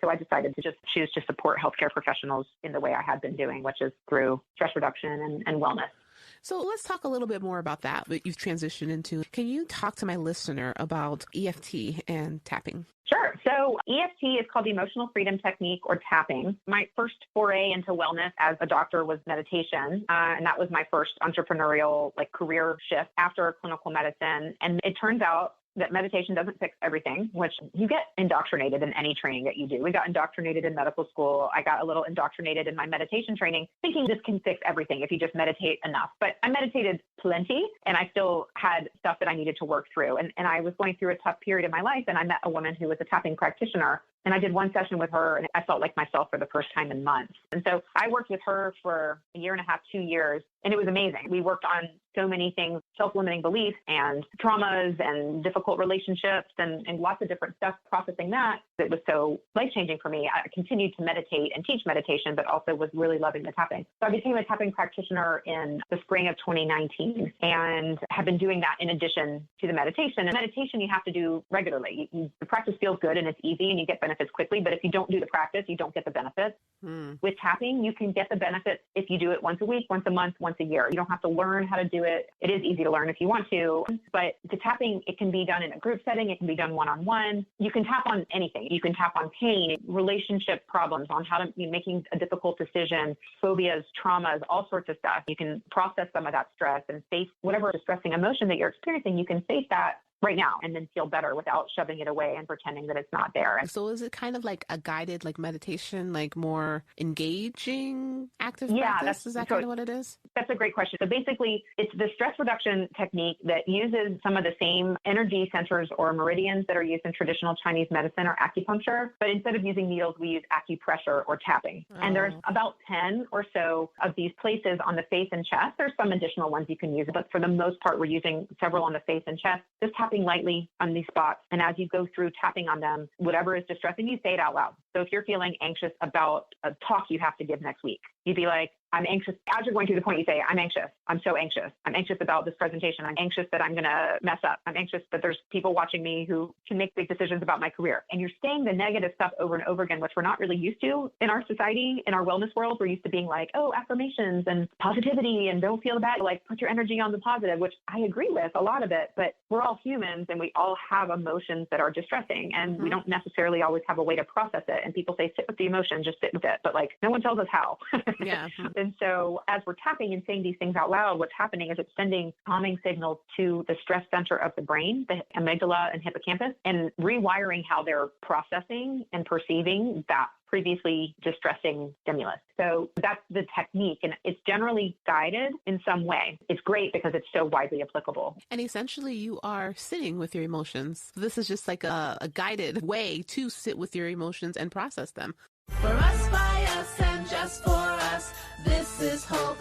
So I decided to just choose to support healthcare professionals in the way I had been doing, which is through stress reduction and wellness. So let's talk a little bit more about that you've transitioned into. Can you talk to my listener about EFT and tapping? Sure. So EFT is called the Emotional Freedom Technique, or tapping. My first foray into wellness as a doctor was meditation. And that was my first entrepreneurial career shift after clinical medicine. And it turns out that meditation doesn't fix everything, which you get indoctrinated in any training that you do. We got indoctrinated in medical school. I got a little indoctrinated in my meditation training, thinking this can fix everything if you just meditate enough. But I meditated plenty, and I still had stuff that I needed to work through. And I was going through a tough period in my life, and I met a woman who was a tapping practitioner. And I did one session with her, and I felt like myself for the first time in months. And so I worked with her for a year and a half, 2 years, and it was amazing. We worked on so many things, self-limiting beliefs and traumas and difficult relationships and lots of different stuff, processing that. It was so life-changing for me. I continued to meditate and teach meditation, but also was really loving the tapping. So I became a tapping practitioner in the spring of 2019 and have been doing that in addition to the meditation. And meditation you have to do regularly. The practice feels good and it's easy and you get benefits quickly, but if you don't do the practice, you don't get the benefits. With tapping, you can get the benefits if you do it once a week, once a month, once a year. You don't have to learn how to do it. It is easy to learn if you want to, but the tapping, it can be done in a group setting. It can be done one-on-one. You can tap on anything. You can tap on pain, relationship problems, on how to be making a difficult decision, phobias, traumas, all sorts of stuff. You can process some of that stress and face whatever distressing emotion that you're experiencing. You can face that right now and then feel better without shoving it away and pretending that it's not there. So is it kind of like a guided meditation, more engaging active practice? Practice? Is that kind of what it is? That's a great question. So basically, it's the stress reduction technique that uses some of the same energy centers or meridians that are used in traditional Chinese medicine or acupuncture. But instead of using needles, we use acupressure or tapping. And there's about 10 or so of these places on the face and chest. There's some additional ones you can use, but for the most part, we're using several on the face and chest. Just tapping lightly on these spots. And as you go through tapping on them, whatever is distressing you, say it out loud. So if you're feeling anxious about a talk you have to give next week, you'd be like, I'm anxious. As you're going through the point, you say, I'm anxious. I'm so anxious. I'm anxious about this presentation. I'm anxious that I'm going to mess up. I'm anxious that there's people watching me who can make big decisions about my career. And you're saying the negative stuff over and over again, which we're not really used to in our society, in our wellness world. We're used to being like, oh, affirmations and positivity and don't feel bad. Put your energy on the positive, which I agree with a lot of it. But we're all humans and we all have emotions that are distressing. And we don't necessarily always have a way to process it. And people say, sit with the emotion, just sit with it. But no one tells us how. Yeah. And so as we're tapping and saying these things out loud, what's happening is it's sending calming signals to the stress center of the brain, the amygdala and hippocampus, and rewiring how they're processing and perceiving that previously distressing stimulus. So that's the technique, and it's generally guided in some way. It's great because it's so widely applicable. And essentially you are sitting with your emotions. This is just like a guided way to sit with your emotions and process them. For us, by us, and just for us, this is hope.